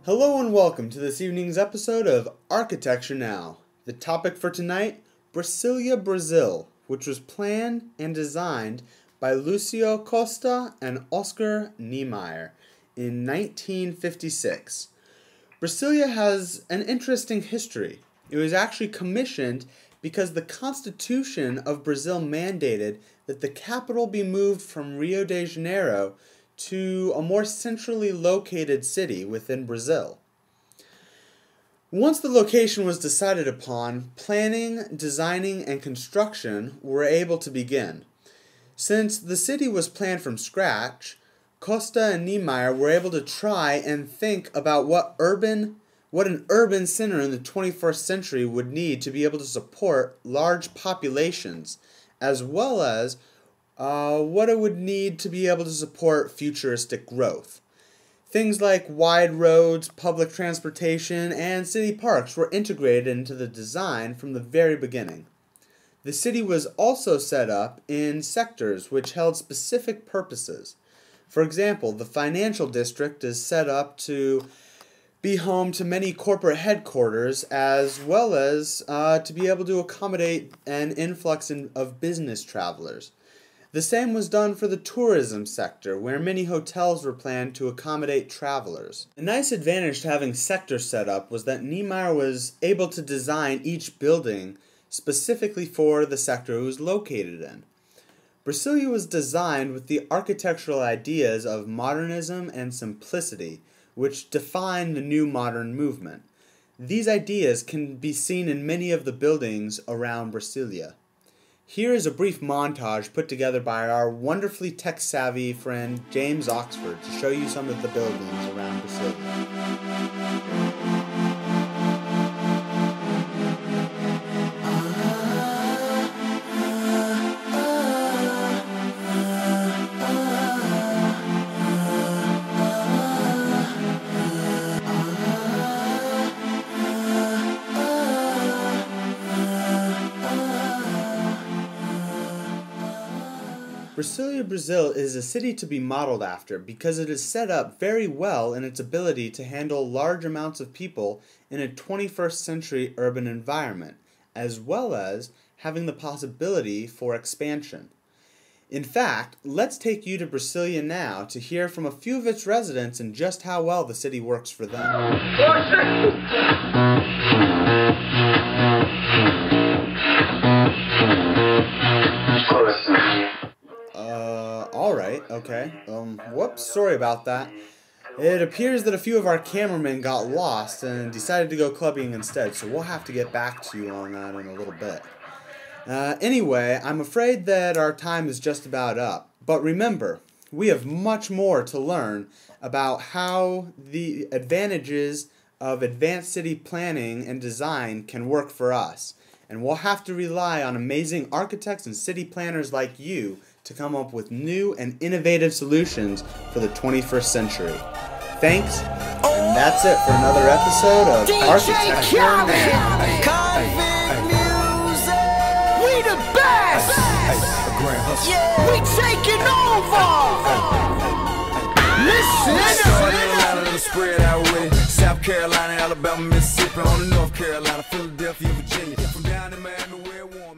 Hello and welcome to this evening's episode of Architecture Now. The topic for tonight, Brasilia, Brazil, which was planned and designed by Lucio Costa and Oscar Niemeyer in 1956. Brasilia has an interesting history. It was actually commissioned because the Constitution of Brazil mandated that the capital be moved from Rio de Janeiro to a more centrally located city within Brazil. Once the location was decided upon, planning, designing, and construction were able to begin. Since the city was planned from scratch, Costa and Niemeyer were able to try and think about what an urban center in the 21st century would need to be able to support large populations, as well as what it would need to be able to support futuristic growth. Things like wide roads, public transportation, and city parks were integrated into the design from the very beginning. The city was also set up in sectors which held specific purposes. For example, the financial district is set up to be home to many corporate headquarters, as well as to be able to accommodate an influx of business travelers. The same was done for the tourism sector, where many hotels were planned to accommodate travelers. A nice advantage to having sectors set up was that Niemeyer was able to design each building specifically for the sector it was located in. Brasilia was designed with the architectural ideas of modernism and simplicity, which define the new modern movement. These ideas can be seen in many of the buildings around Brasilia. Here is a brief montage put together by our wonderfully tech-savvy friend James Oxford to show you some of the buildings around Brasilia. Brasilia, Brazil is a city to be modeled after because it is set up very well in its ability to handle large amounts of people in a 21st century urban environment, as well as having the possibility for expansion. In fact, let's take you to Brasilia now to hear from a few of its residents and just how well the city works for them. Alright, okay. Whoops, sorry about that. It appears that a few of our cameramen got lost and decided to go clubbing instead, so we'll have to get back to you on that in a little bit. Anyway, I'm afraid that our time is just about up. But remember, we have much more to learn about how the advantages of advanced city planning and design can work for us. And we'll have to rely on amazing architects and city planners like you to come up with new and innovative solutions for the 21st century. Thanks, and that's it for another episode of Architecture Now. We the best! We taking over! Listen! Spread out with it. South Carolina, Alabama, Mississippi, on to North Carolina, Philadelphia, Virginia. From down in Miami, where warm.